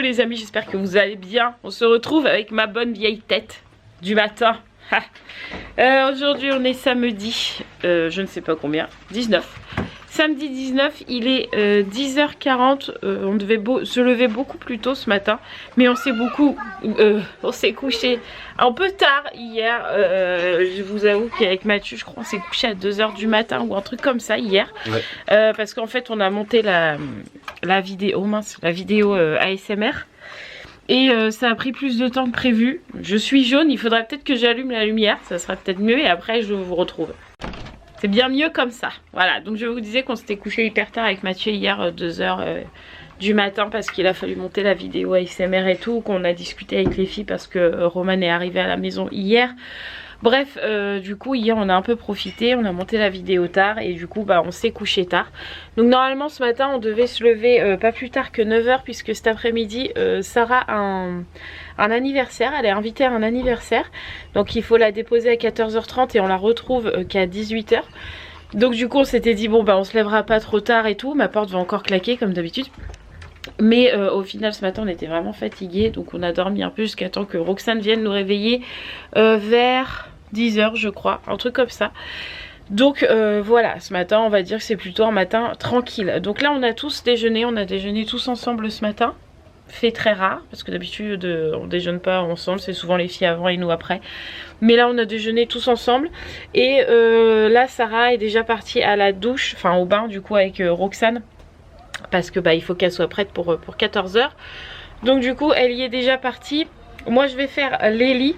les amis, j'espère que vous allez bien. On se retrouve avec ma bonne vieille tête du matin. Aujourd'hui on est samedi, je ne sais pas combien, 19. Samedi 19, il est 10h40, on devait se lever beaucoup plus tôt ce matin. Mais on s'est couché un peu tard hier. Je vous avoue qu'avec Mathieu, je crois qu'on s'est couché à 2h du matin ou un truc comme ça hier. Ouais. Parce qu'en fait on a monté la vidéo, ASMR. Et ça a pris plus de temps que prévu. Je suis jaune, il faudrait peut-être que j'allume la lumière, ça sera peut-être mieux et après je vous retrouve. C'est bien mieux comme ça. Voilà, donc je vous disais qu'on s'était couché hyper tard avec Mathieu hier, 2h du matin, parce qu'il a fallu monter la vidéo ASMR et tout, qu'on a discuté avec les filles parce que Roman est arrivé à la maison hier. Bref, du coup hier on a un peu profité, on a monté la vidéo tard et du coup bah on s'est couché tard. Donc normalement ce matin on devait se lever pas plus tard que 9h, puisque cet après-midi Sarah a un anniversaire, elle est invitée à un anniversaire. Donc il faut la déposer à 14h30 et on la retrouve qu'à 18h. Donc du coup on s'était dit bon bah on se lèvera pas trop tard et tout, ma porte va encore claquer comme d'habitude. Mais au final ce matin on était vraiment fatigués, donc on a dormi un peu jusqu'à temps que Roxane vienne nous réveiller vers 10h je crois, un truc comme ça. Donc voilà, ce matin on va dire que c'est plutôt un matin tranquille. Donc là on a tous déjeuné, on a déjeuné tous ensemble ce matin. Fait très rare, parce que d'habitude on déjeune pas ensemble, c'est souvent les filles avant et nous après. Mais là on a déjeuné tous ensemble. Et là Sarah est déjà partie à la douche, enfin au bain du coup avec Roxane. Parce que bah il faut qu'elle soit prête pour 14h. Donc du coup elle y est déjà partie. Moi je vais faire les lits.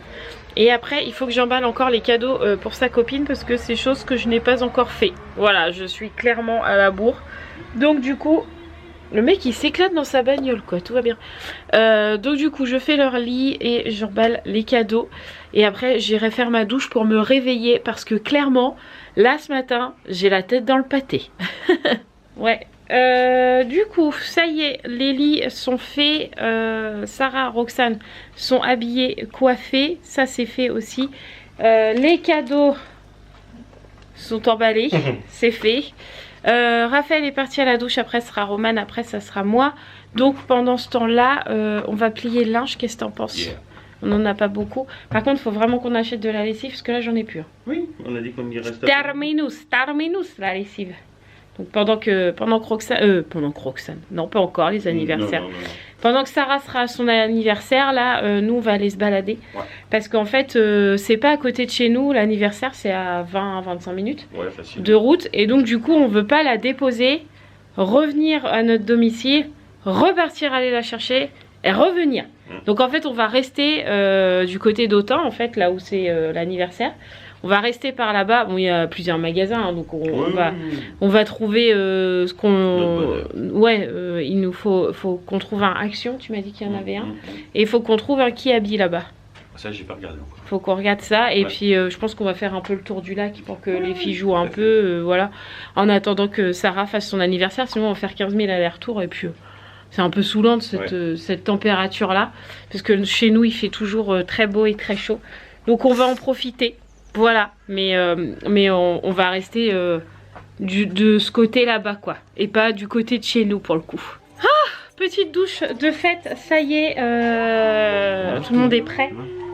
Et après il faut que j'emballe encore les cadeaux pour sa copine, parce que c'est chose que je n'ai pas encore fait. Voilà, je suis clairement à la bourre. Donc du coup le mec il s'éclate dans sa bagnole quoi, tout va bien. Donc du coup je fais leur lit et j'emballe les cadeaux. Et après j'irai faire ma douche pour me réveiller, parce que clairement là ce matin j'ai la tête dans le pâté. Ouais. Du coup ça y est, les lits sont faits, Sarah, Roxane sont habillées, coiffées, ça c'est fait aussi. Les cadeaux sont emballés, c'est fait. Raphaël est parti à la douche, après ce sera Roman, après ça sera moi. Donc pendant ce temps là on va plier le linge, qu'est-ce que t'en penses? On n'en a pas beaucoup. Par contre il faut vraiment qu'on achète de la lessive, parce que là j'en ai plus. Oui, on a dit qu'on y reste. Terminus la lessive. Donc pendant que Roxane, non pas encore les anniversaires. Non. Pendant que Sarah sera à son anniversaire, là, nous on va aller se balader. Ouais. Parce qu'en fait, c'est pas à côté de chez nous, l'anniversaire c'est à 20-25 minutes de route. Et donc du coup on veut pas la déposer, revenir à notre domicile, repartir aller la chercher et revenir. Donc en fait on va rester du côté d'Autun, en fait, là où c'est l'anniversaire. On va rester par là-bas. Bon, il y a plusieurs magasins, hein, donc on va trouver ce qu'on... Ouais, il nous faut qu'on trouve un Action, tu m'as dit qu'il y en avait un. Et il faut qu'on trouve un Kiabi là-bas. Ça, j'ai pas regardé encore. Faut qu'on regarde ça. Et puis, je pense qu'on va faire un peu le tour du lac pour que les filles jouent un peu. Voilà. En attendant que Sarah fasse son anniversaire. Sinon, on va faire 15 000 allers-retours. Et puis, c'est un peu saoulant cette température-là. Parce que chez nous, il fait toujours très beau et très chaud. Donc, on va en profiter. Voilà, mais on va rester de ce côté là-bas quoi, et pas du côté de chez nous pour le coup. Ah, petite douche de fête, ça y est, tout le monde est prêt.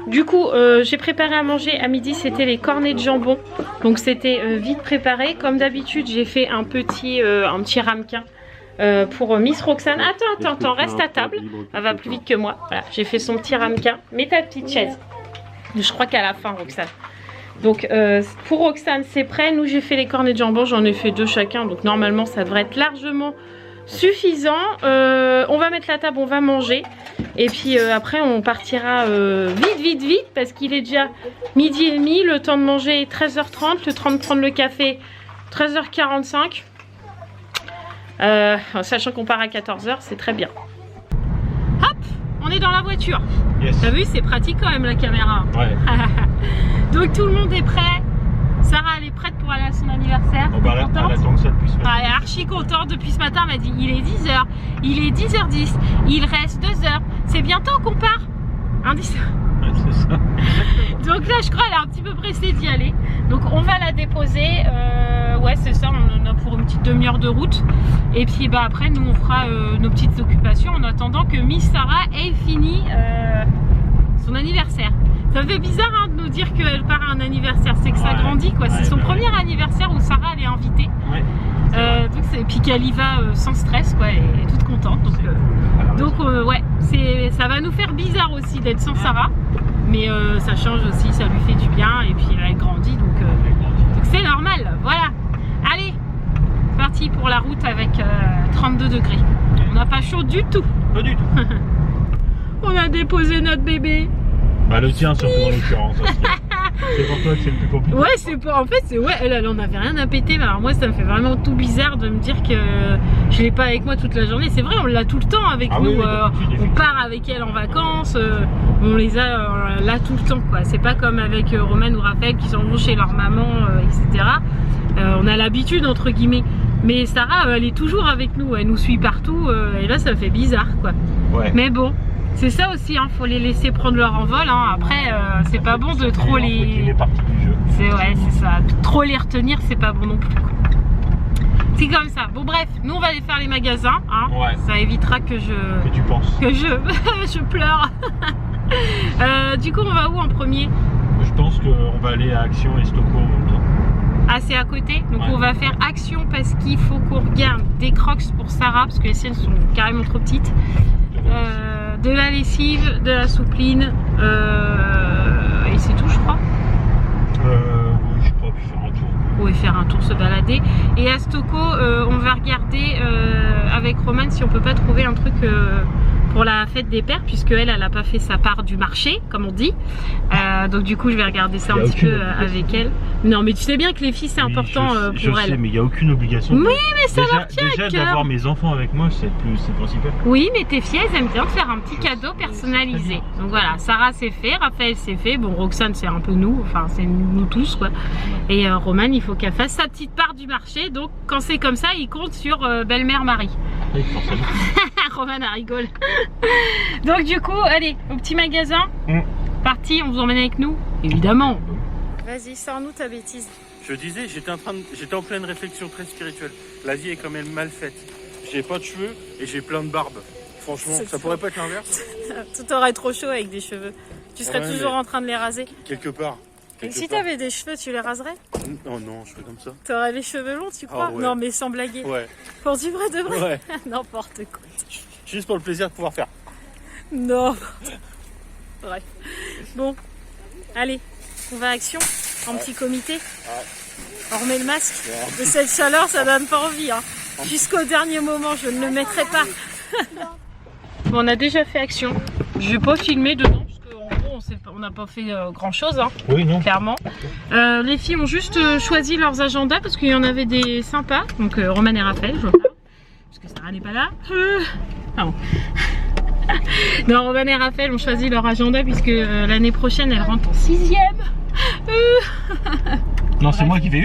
Du coup, j'ai préparé à manger à midi, c'était les cornets de jambon, donc c'était vite préparé. Comme d'habitude, j'ai fait un petit ramequin pour Miss Roxane. Attends, reste à table, elle va plus vite que moi. Voilà, j'ai fait son petit ramequin. Mets ta petite chaise. Je crois qu'à la fin, Roxane. Donc pour Roxane c'est prêt. Nous j'ai fait les cornets de jambon, j'en ai fait 2 chacun, donc normalement ça devrait être largement suffisant. On va mettre la table, on va manger. Et puis après on partira vite parce qu'il est déjà 12h30. Le temps de manger est 13h30, le temps de prendre le café 13h45. Sachant qu'on part à 14h, c'est très bien. Hop, on est dans la voiture. Yes. T'as vu, c'est pratique quand même la caméra. Ouais. Donc tout le monde est prêt. Sarah elle est prête pour aller à son anniversaire. On va attendre ça depuis ce matin. Elle est archi contente depuis ce matin. Elle m'a dit il est 10h, il est 10h10, il reste 2 heures. C'est bientôt qu'on part. Un 10. Ouais, c'est ça. Donc là je crois elle est un petit peu pressée d'y aller. Donc on va la déposer, ouais c'est ça, on en a pour une petite demi-heure de route. Et puis bah après nous on fera nos petites occupations en attendant que Miss Sarah ait fini son anniversaire. Ça me fait bizarre hein, de nous dire qu'elle part à un anniversaire, c'est que ça grandit quoi. C'est son premier anniversaire où Sarah elle est invitée. Et puis qu'elle y va sans stress quoi, elle est toute contente. Donc ouais, ça va nous faire bizarre aussi d'être sans Sarah. Mais ça change aussi, ça lui fait du bien et puis elle grandit donc c'est normal, voilà. Allez, parti pour la route avec 32 degrés. On n'a pas chaud du tout. Pas du tout. On a déposé notre bébé. Bah le tien surtout en l'occurrence. C'est pour toi que c'est le plus compliqué. Ouais, c'est pour. En fait, c'est ouais, elle en avait rien à péter. Mais alors moi, ça me fait vraiment tout bizarre de me dire que je l'ai pas avec moi toute la journée. C'est vrai, on l'a tout le temps avec nous. Oui, on part avec elle en vacances. On les a là tout le temps, quoi. C'est pas comme avec Roman ou Raphaël qui s'en vont chez leur maman, etc. On a l'habitude entre guillemets. Mais Sarah, elle est toujours avec nous. Elle nous suit partout. Et là, ça me fait bizarre, quoi. Ouais. Mais bon. C'est ça aussi, hein, faut les laisser prendre leur envol. Hein. Après, c'est pas bon de trop les. C'est ouais, c'est ça. Trop les retenir, c'est pas bon non plus. C'est comme ça. Bon bref, nous on va aller faire les magasins. Hein. Ouais. Ça évitera que je. Que tu penses. Que je pleure. Du coup, on va où en premier? Je pense qu'on va aller à Action et Stoco en même temps. Ah, c'est à côté. Donc on va faire Action parce qu'il faut qu'on regarde des Crocs pour Sarah parce que les siennes sont carrément trop petites. De la lessive, de la soupline, et c'est tout je crois. Oui je crois, puis faire un tour. Oui, faire un tour, se balader. Et à Stoco, on va regarder avec Roman si on peut pas trouver un truc pour la fête des pères, puisque elle a pas fait sa part du marché, comme on dit. Donc du coup, je vais regarder ça un petit peu avec elle. Non, mais tu sais bien que les filles, c'est important pour elle. Je sais, mais il n'y a aucune obligation. Oui, mais ça leur tient à cœur. Déjà d'avoir mes enfants avec moi, c'est principal. Oui, mais tes filles, elles aiment bien te faire un petit cadeau personnalisé. Donc voilà, Sarah c'est fait, Raphaël c'est fait. Bon, Roxane c'est un peu nous, enfin c'est nous tous quoi. Et Roman, il faut qu'elle fasse sa petite part du marché. Donc quand c'est comme ça, il compte sur belle-mère Marie. Oui, forcément. Roman a rigole. Donc du coup, allez, au petit magasin. Parti, on vous emmène avec nous, évidemment. Vas-y, sors-nous ta bêtise. Je disais, j'étais en pleine réflexion très spirituelle. La vie est quand même mal faite. J'ai pas de cheveux et j'ai plein de barbe. Franchement, ça pourrait pas être l'inverse. Tout aurait trop chaud avec des cheveux. Tu serais toujours en train de les raser. Quelque part. Et si t'avais des cheveux, tu les raserais? Oh non, je fais comme ça. T'aurais les cheveux longs, tu crois? Ouais. Non, mais sans blaguer. Ouais. Pour du vrai de vrai? Ouais. N'importe quoi. Juste pour le plaisir de pouvoir faire. Non. Bref. Bon, allez, on va à Action, en petit comité. On remet le masque. De cette chaleur, ça donne pas envie. Hein. Jusqu'au dernier moment, je ne le mettrai pas. Bon, on a déjà fait Action. Je vais pas filmer dedans parce qu'en gros, on n'a pas fait grand chose. Hein, oui, non. Clairement. Les filles ont juste choisi leurs agendas parce qu'il y en avait des sympas. Donc, Roman et Raphaël, je vois pas. Parce que Sarah n'est pas là. Pardon. Non, Roman et Raphaël ont choisi leur agenda puisque l'année prochaine elles rentrent en 6e. Non, c'est moi qui vais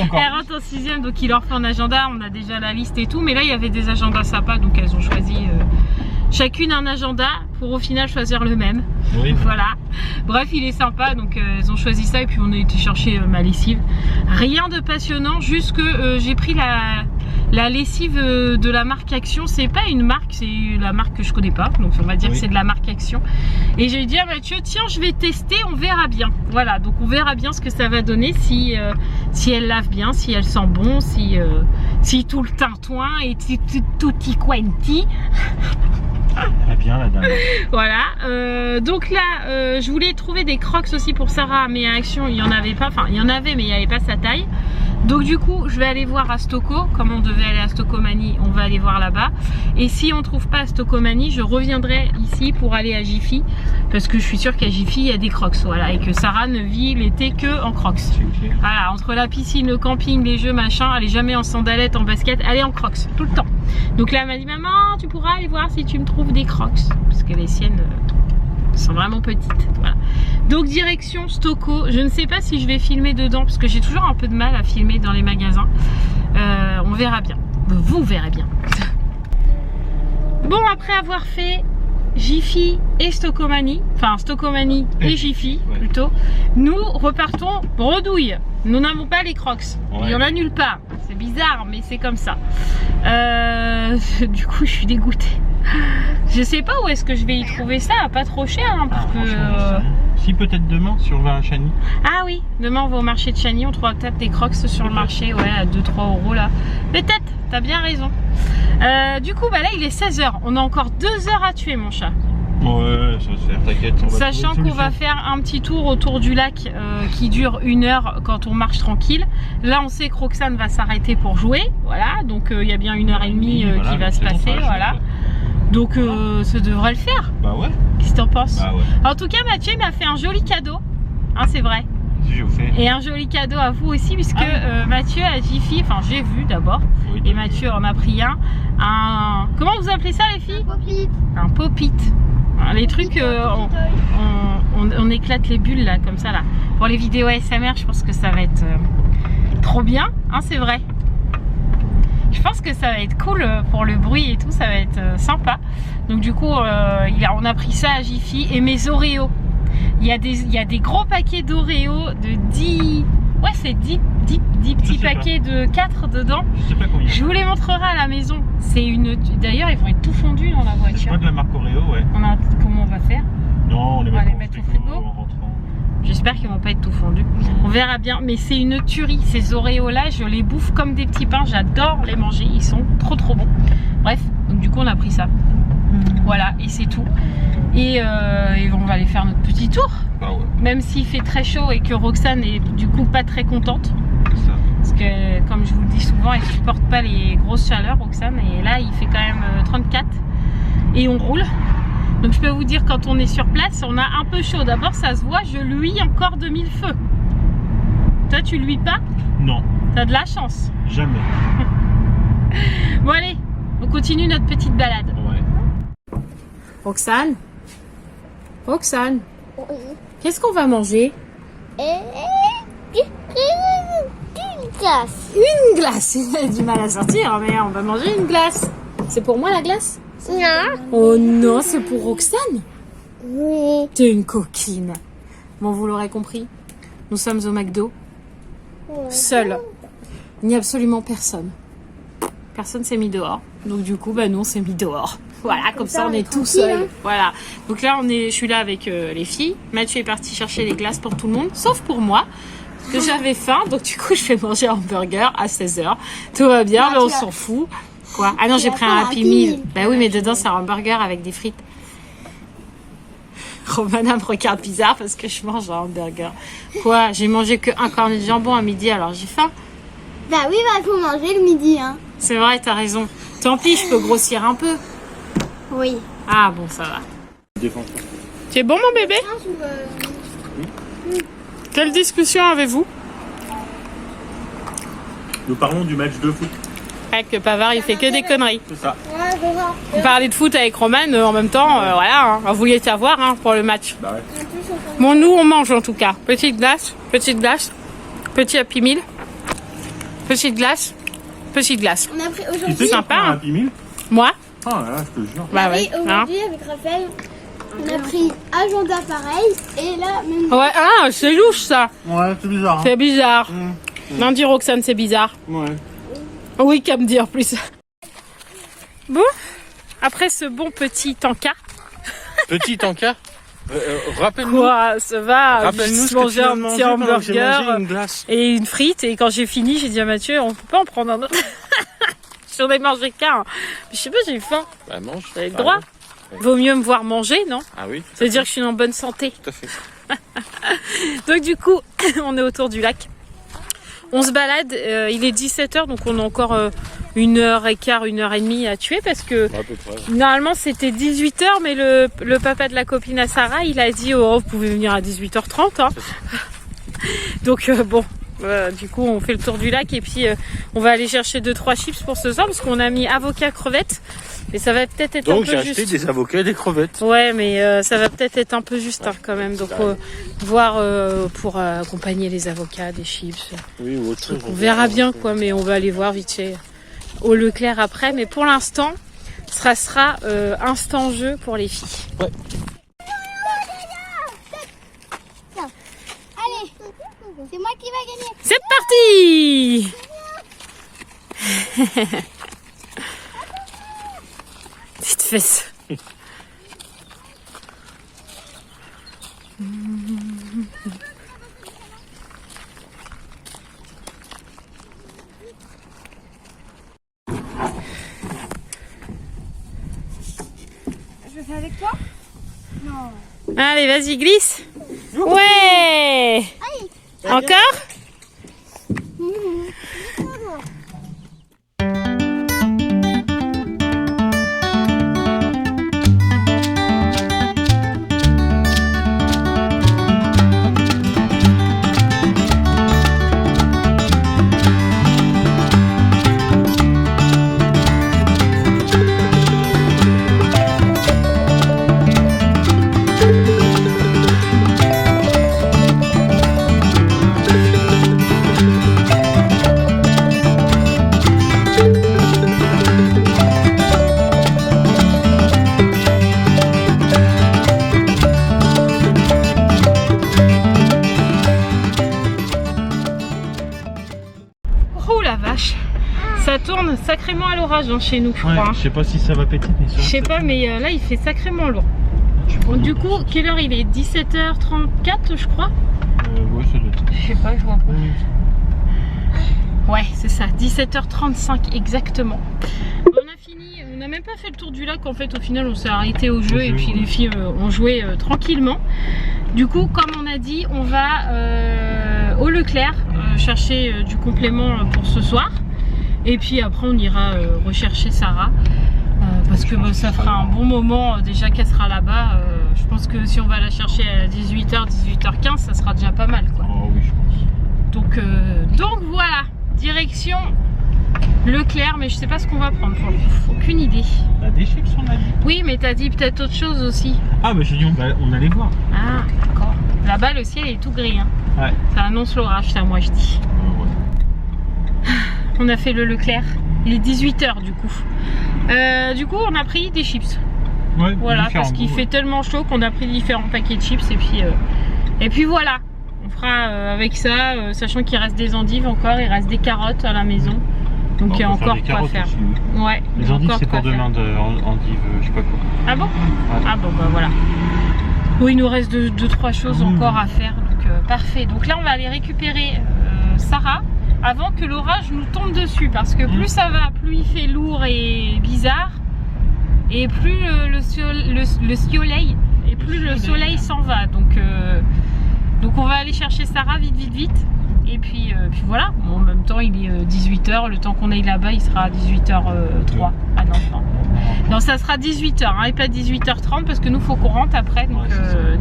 encore. Elles rentrent en 6e, donc il leur fait un agenda. On a déjà la liste et tout, mais là il y avait des agendas sympas, donc elles ont choisi chacune un agenda pour au final choisir le même. Oui. Voilà. Bref, il est sympa, donc elles ont choisi ça et puis on a été chercher ma lessive. Rien de passionnant, juste que j'ai pris la lessive de la marque Action. C'est pas une marque, c'est la marque que je connais pas, donc on va dire que c'est de la marque Action. Et j'ai dit à Mathieu, tiens, je vais tester, on verra bien. Voilà, donc on verra bien ce que ça va donner, si elle lave bien, si elle sent bon, si tout le tintouin et tutti quanti. Ah bien la dame. Voilà, donc là je voulais trouver des Crocs aussi pour Sarah, mais à Action il n'y en avait pas, enfin il y en avait mais il n'y avait pas sa taille. Donc du coup je vais aller voir à Stoco, comme on devait aller à Stocomanie, on va aller voir là-bas. Et si on ne trouve pas à Stocomanie, je reviendrai ici pour aller à Jiffy, parce que je suis sûre qu'à Jiffy il y a des Crocs, voilà, et que Sarah ne vit l'été que en Crocs. Voilà, entre la piscine, le camping, les jeux, machin, elle est jamais en sandalettes, en basket, elle est en Crocs, tout le temps. Donc là elle m'a dit, maman tu pourras aller voir si tu me trouves des Crocs, parce que les siennes sont vraiment petites. Voilà. Donc direction Stoco. Je ne sais pas si je vais filmer dedans parce que j'ai toujours un peu de mal à filmer dans les magasins. On verra bien. Vous verrez bien. Bon, après avoir fait Jiffy et Stocomanie, enfin Stocomanie et Jiffy plutôt, nous repartons bredouille. Nous n'avons pas les Crocs. Il y en a nulle part. C'est bizarre, mais c'est comme ça. Du coup, je suis dégoûtée. Je sais pas où est-ce que je vais y trouver ça, pas trop cher, hein, parce que. Si peut-être demain, si on va à Chagny. Ah oui, demain on va au marché de Chagny, on trouvera peut-être des Crocs sur le marché, ouais, à 2-3 € là. Peut-être, t'as bien raison. Du coup, bah là il est 16 h. On a encore 2 heures à tuer, mon chat. Ouais, ça va se faire, t'inquiète. Sachant qu'on va faire un petit tour autour du lac qui dure 1 heure quand on marche tranquille. Là, on sait que Roxane va s'arrêter pour jouer, voilà. Donc il y a bien 1h30 qui va se passer, voilà. Donc ça devrait le faire. Bah ouais. Qu'est-ce que t'en penses? Bah ouais. En tout cas, Mathieu m'a fait un joli cadeau, hein, c'est vrai. Si je vous fais. Et un joli cadeau à vous aussi, puisque Mathieu a Jiffy, enfin j'ai vu d'abord, oui, et Mathieu en a pris un. Comment vous appelez ça les filles? Un pop-it. Les trucs, on éclate les bulles là, comme ça là. Pour les vidéos ASMR, je pense que ça va être trop bien, hein, c'est vrai. Je pense que ça va être cool pour le bruit et tout, ça va être sympa. Donc du coup, on a pris ça à Jiffy et mes Oreos. Il y a des gros paquets d'Oreos de 10... Ouais, c'est 10 petits paquets de 4 dedans. Je sais pas combien. Je vous les montrerai à la maison. C'est une... D'ailleurs, ils vont être tout fondus dans la voiture. C'est pas de la marque Oreo, ouais. Comment on va faire? Non, on les va les mettre au frigo en rentrant. J'espère qu'ils vont pas être tout fondus. On verra bien. Mais c'est une tuerie. Ces Oreos là, je les bouffe comme des petits pains. J'adore les manger. Ils sont trop bons. Bref, donc du coup on a pris ça. Voilà, et c'est tout. Et on va aller faire notre petit tour. Bah ouais. Même s'il fait très chaud et que Roxane est du coup pas très contente. Ça. Parce que comme je vous le dis souvent, elle supporte pas les grosses chaleurs, Roxane. Et là il fait quand même 34. Et on roule. Donc je peux vous dire, quand on est sur place, on a un peu chaud. D'abord ça se voit, je luis encore de 1000 feux. Toi tu luis pas? Non. T'as de la chance. Jamais. Bon allez, on continue notre petite balade. Ouais. Roxane, Oui. qu'est-ce qu'on va manger? Une glace. Une glace. Il a du mal à sortir, mais on va manger une glace. C'est pour moi la glace? Non. Oh non, c'est pour Roxane. Oui. T'es une coquine. Bon, vous l'aurez compris, nous sommes au McDo, seuls. Il n'y a absolument personne. Personne s'est mis dehors. Donc du coup, bah nous on s'est mis dehors. Voilà, comme ça on est tout seuls. Voilà. Donc là je suis là avec les filles. Mathieu est parti chercher les glaces pour tout le monde, sauf pour moi. Parce que j'avais faim, donc du coup je vais manger un burger à 16 h. Tout va bien, mais on s'en fout. Quoi? Ah non, j'ai pris un Happy Meal. Bah oui, mais dedans c'est un burger avec des frites. Romana me regarde bizarre parce que je mange un hamburger. Quoi? J'ai mangé que un cornet de jambon à midi, alors j'ai faim. Bah oui, bah faut manger le midi, hein. C'est vrai, t'as raison. Tant pis, je peux grossir un peu. Oui. Ah bon, ça va. Défends. C'est bon mon bébé? Quelle discussion avez-vous? Nous parlons du match de foot. Avec le Pavard, il fait que des conneries. C'est ça. Ouais, c'est ça. On parlait de foot avec Roman en même temps, voilà, hein, vous vouliez savoir pour le match. Bah ouais. Bon, nous on mange en tout cas. Petite glace, petit Happy Meal, petite glace. On a pris Tu aujourd'hui. sais sympa, qu'on prend hein. un Happy Meal? Moi? Ah là, je te jure. Bah Oui, ouais. Hein. aujourd'hui avec Raphaël, on a pris agenda pareil et là même. Ouais, ah, c'est louche ça. Ouais, c'est bizarre. Hein. C'est bizarre. Non, dis Roxane, c'est bizarre. Ouais. Oui, qu'à me dire plus. Bon, après ce bon petit encas, Petit encas. Rappelle-nous. quoi, ça va, Rappelle-nous juste ce que manger tu as un mangé petit pendant que j'ai mangé hamburger une glace. et une frite. Et quand j'ai fini, j'ai dit à Mathieu, on peut pas en prendre un autre. J'en ai mangé qu'un. Mais je sais pas, j'ai eu faim. Bah mange. J'avais le droit. Vaut mieux me voir manger, non? Ah oui. Ça veut dire que je suis en bonne santé. Tout à fait. Donc du coup, on est autour du lac. On se balade, il est 17 h, donc on a encore 1h15, 1h30 à tuer parce que À peu près. normalement c'était 18 h, mais le papa de la copine à Sarah, il a dit oh, vous pouvez venir à 18 h 30. Hein. Donc bon, du coup on fait le tour du lac et puis on va aller chercher 2-3 chips pour ce soir parce qu'on a mis avocat crevettes et ça va peut-être être Donc un j'ai peu acheté juste. des avocats et des crevettes. Ouais, mais ça va peut-être être un peu juste hein, quand même. Donc voir pour accompagner les avocats, des chips. Oui, ou autre chose. On verra bien quoi, mais on va aller voir vite fait au Leclerc après. Mais pour l'instant, Ça sera instant jeu pour les filles. Ouais. Allez, c'est moi qui vais gagner. C'est parti. Petite fesse. Je fais avec toi? Non. Allez, vas-y, glisse. Ouais. Encore? Oh la vache, ça tourne sacrément à l'orage chez nous, je crois. Ouais, je sais pas si ça va péter, mais ça. Je sais pas, mais là il fait sacrément lourd. Bon, du coup, quelle heure il est? 17h34, je crois. Ouais, ça doit être. Je sais pas, je vois pas. Ouais, c'est ça, 17h35 exactement. On a fini, on n'a même pas fait le tour du lac en fait. Au final, on s'est arrêté au jeu et puis les filles ont joué tranquillement. Du coup, comme on a dit, on va au Leclerc chercher du complément pour ce soir. Et puis après, on ira rechercher Sarah. Parce que ça fera un bon moment déjà qu'elle sera là-bas. Je pense que si on va la chercher à 18h, 18h15, ça sera déjà pas mal, quoi. Oh oui, je pense. Donc voilà, direction Leclerc, mais je sais pas ce qu'on va prendre pour le coup. Aucune idée. T'as des chips, on a dit. Oui, mais t'as dit peut-être autre chose aussi. Ah, bah j'ai dit on allait voir. Ah, d'accord. Là-bas, le ciel est tout gris. Hein. Ouais. Ça annonce l'orage, ça, moi je dis. Ouais. On a fait le Leclerc. Il est 18h du coup. On a pris des chips. Ouais, Voilà, parce qu'il fait tellement chaud qu'on a pris différents paquets de chips et puis voilà. On fera avec ça, sachant qu'il reste des endives encore, il reste des carottes à la maison. Donc il y a encore quoi faire. Aussi, oui. Ouais. Les endives c'est pour demain endives, je sais pas quoi. Ah bon? Ouais. Ah bon bah voilà. Oui, il nous reste 2-3 choses encore à faire, donc parfait. Donc là on va aller récupérer Sarah avant que l'orage nous tombe dessus, parce que plus ça va, plus il fait lourd et bizarre, et plus le soleil s'en va. Donc on va aller chercher Sarah vite. Et puis voilà, bon, en même temps il est 18h, le temps qu'on aille là-bas il sera 18h03. Ah non, ça sera 18h hein, et pas 18h30 parce que nous faut qu'on rentre après, donc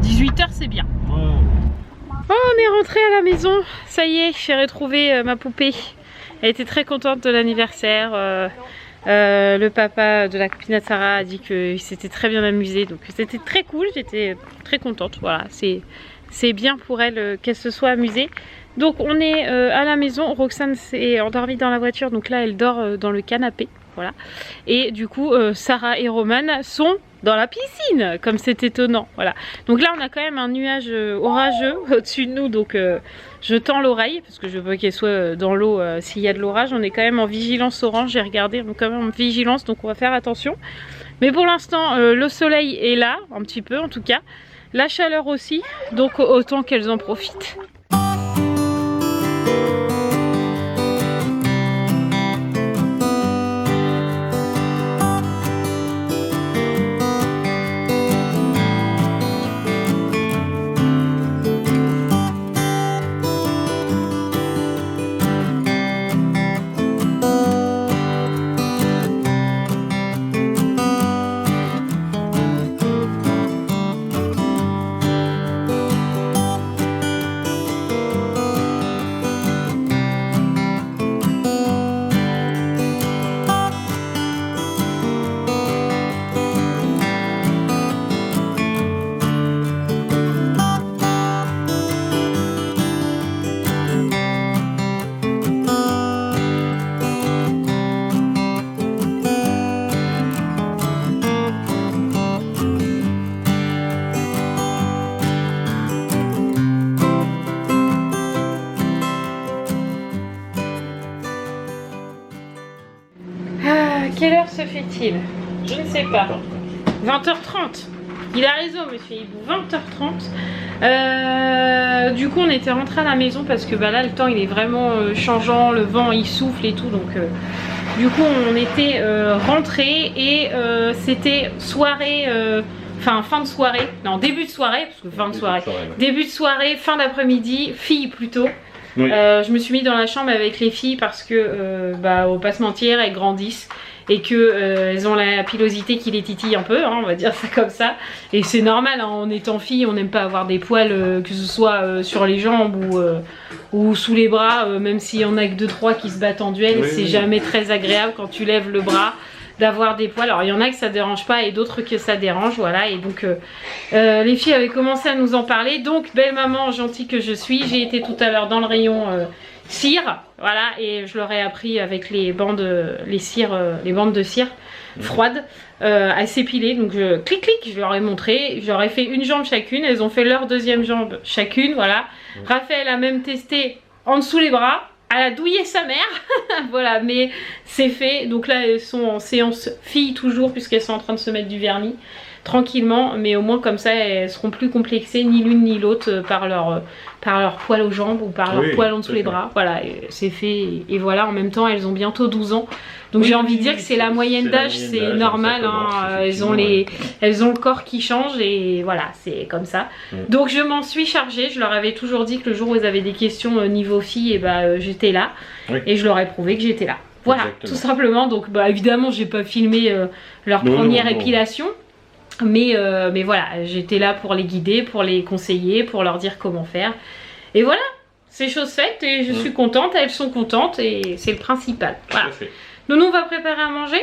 18h c'est bien. Ouais. Oh, on est rentré à la maison, ça y est, j'ai retrouvé ma poupée. Elle était très contente de l'anniversaire. Le papa de la copine de Sarah a dit qu'il s'était très bien amusé, donc c'était très cool, j'étais très contente. Voilà, c'est bien pour elle qu'elle se soit amusée. Donc on est à la maison, Roxane s'est endormie dans la voiture, donc là elle dort dans le canapé. Voilà. Et du coup Sarah et Roman sont dans la piscine, comme c'est étonnant. Voilà. Donc là on a quand même un nuage orageux au-dessus de nous, donc je tends l'oreille parce que je veux qu'elle soit dans l'eau s'il y a de l'orage. On est quand même en vigilance orange, j'ai regardé, on est quand même en vigilance, donc on va faire attention. Mais pour l'instant le soleil est là, un petit peu en tout cas, la chaleur aussi, donc autant qu'elles en profitent. fait-il? Je ne sais pas. 20h30. Il a raison, monsieur Hibou, 20h30. Du coup, on était rentré à la maison parce que bah, là, le temps il est vraiment changeant, le vent il souffle et tout. Donc, du coup, on était rentré et c'était soirée, fin de soirée, non, début de soirée, parce que fin de soirée, début de soirée, fin d'après-midi, filles plutôt. Oui. Je me suis mis dans la chambre avec les filles parce que, bah, on va pas se mentir, elles grandissent. Et que elles ont la pilosité qui les titille un peu, hein, on va dire ça comme ça. Et c'est normal, hein, en étant fille, on n'aime pas avoir des poils, que ce soit sur les jambes ou sous les bras, même s'il y en a que 2-3 qui se battent en duel, oui, c'est jamais très agréable quand tu lèves le bras d'avoir des poils. Alors il y en a que ça dérange pas et d'autres que ça dérange, voilà. Et donc les filles avaient commencé à nous en parler. Donc belle maman gentille que je suis, j'ai été tout à l'heure dans le rayon cire, voilà, et je leur ai appris avec les bandes, les bandes de cire froides à s'épiler. Donc clic clic, je leur ai montré, je leur ai fait une jambe chacune, elles ont fait leur deuxième jambe chacune, voilà. Raphaël a même testé en dessous les bras, elle a douillé sa mère, voilà, mais c'est fait. Donc là elles sont en séance filles toujours puisqu'elles sont en train de se mettre du vernis tranquillement, mais au moins comme ça elles seront plus complexées ni l'une ni l'autre par leur poil aux jambes ou par leur poil en dessous les bras. Voilà, c'est fait et voilà, en même temps elles ont bientôt 12 ans. Donc j'ai envie de dire que c'est la moyenne d'âge, c'est normal, hein, elles ont le corps qui change et voilà, c'est comme ça. Donc je m'en suis chargée, je leur avais toujours dit que le jour où elles avaient des questions niveau filles, et bah j'étais là et je leur ai prouvé que j'étais là. Voilà, tout simplement. Donc bah évidemment j'ai pas filmé leur première épilation. Mais voilà, j'étais là pour les guider, pour les conseiller, pour leur dire comment faire. Et voilà, c'est chose faite et je suis contente, elles sont contentes et c'est le principal. Voilà. Nous on va préparer à manger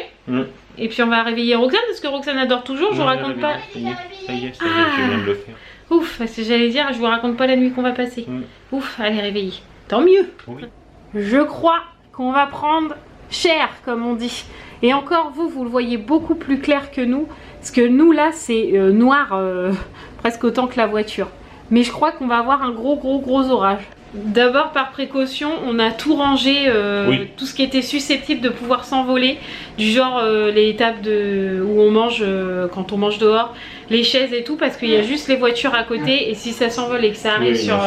et puis on va réveiller Roxane parce que Roxane adore toujours. Je vous raconte pas. Ça y est, je viens de le faire. Ouf, parce que j'allais dire, je vous raconte pas la nuit qu'on va passer. Ouf, elle est réveillée. Tant mieux. Oui. Je crois qu'on va prendre cher, comme on dit. Et encore, vous le voyez beaucoup plus clair que nous. Parce que nous, là, c'est noir presque autant que la voiture. Mais je crois qu'on va avoir un gros orage. D'abord, par précaution, on a tout rangé, tout ce qui était susceptible de pouvoir s'envoler. Du genre les tables où on mange quand on mange dehors, les chaises et tout, parce qu'il y a juste les voitures à côté. Et si ça s'envole et que ça arrive sur...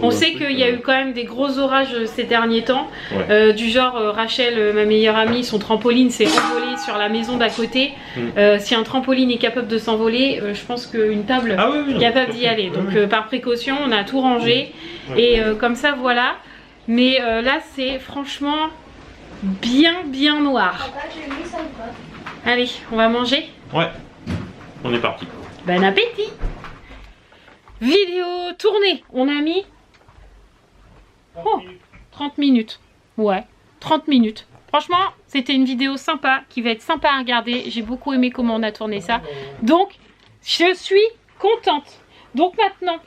on sait qu'il y a eu quand même des gros orages ces derniers temps. Du genre, Rachel, ma meilleure amie, son trampoline s'est envolé sur la maison d'à côté. Si un trampoline est capable de s'envoler, je pense qu'une table est capable d'y aller. Donc par précaution, on a tout rangé. Et comme ça, voilà. Mais là, c'est franchement bien noir. Allez, on va manger. Ouais, on est parti. Bon appétit. Vidéo tournée. On a mis 30 minutes. Ouais, 30 minutes. Franchement, c'était une vidéo sympa, qui va être sympa à regarder. J'ai beaucoup aimé comment on a tourné ça. Donc, je suis contente. Donc maintenant,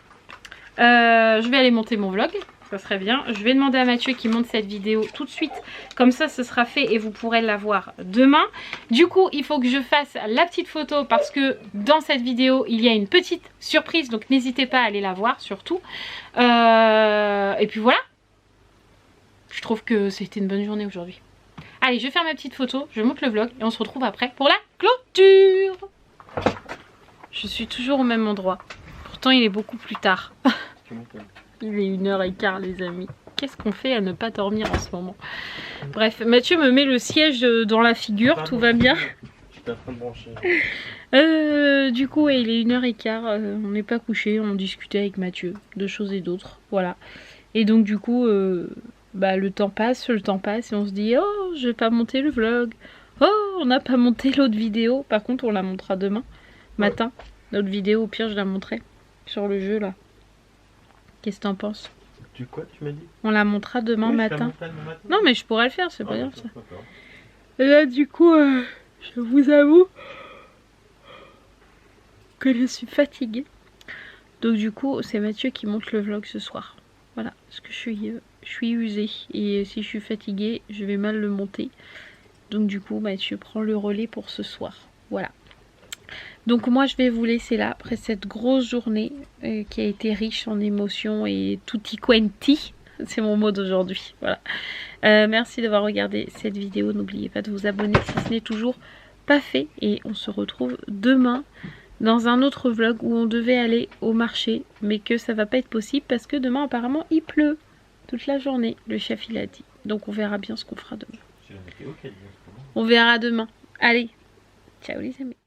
je vais aller monter mon vlog. Ça serait bien. Je vais demander à Mathieu qu'il monte cette vidéo tout de suite. Comme ça, ce sera fait et vous pourrez la voir demain. Du coup, il faut que je fasse la petite photo parce que dans cette vidéo, il y a une petite surprise. Donc, n'hésitez pas à aller la voir surtout. Et puis voilà. Je trouve que c'était une bonne journée aujourd'hui. Allez, je vais faire ma petite photo. Je monte le vlog et on se retrouve après pour la clôture. Je suis toujours au même endroit. Pourtant, il est beaucoup plus tard. Il est 1h15 les amis. Qu'est-ce qu'on fait à ne pas dormir en ce moment? Bref, Mathieu me met le siège dans la figure, tout va bien. J'étais en train de brancher. Du coup, ouais, il est 1h15, on n'est pas couché, on discutait avec Mathieu de choses et d'autres, voilà. Et donc du coup, bah, le temps passe et on se dit « Oh, je vais pas monter le vlog. Oh, on n'a pas monté l'autre vidéo. » Par contre, on la montera demain matin. Notre vidéo, au pire, je la montrerai sur le jeu là. Qu'est-ce que t'en penses? Tu quoi, tu m'as dit? On la montrera demain matin. Non mais je pourrais le faire, c'est pas grave ça. Et là du coup, je vous avoue que je suis fatiguée. Donc du coup, c'est Mathieu qui monte le vlog ce soir. Voilà, parce que je suis usée. Et si je suis fatiguée, je vais mal le monter. Donc du coup, Mathieu prend le relais pour ce soir. Voilà. Donc moi je vais vous laisser là après cette grosse journée qui a été riche en émotions et tutti quanti, c'est mon mot d'aujourd'hui, voilà. Merci d'avoir regardé cette vidéo. N'oubliez pas de vous abonner si ce n'est toujours pas fait. Et on se retrouve demain dans un autre vlog où on devait aller au marché. Mais que ça va pas être possible parce que demain apparemment il pleut toute la journée. Le chef il a dit. Donc on verra bien ce qu'on fera demain. On verra demain. Allez, ciao les amis.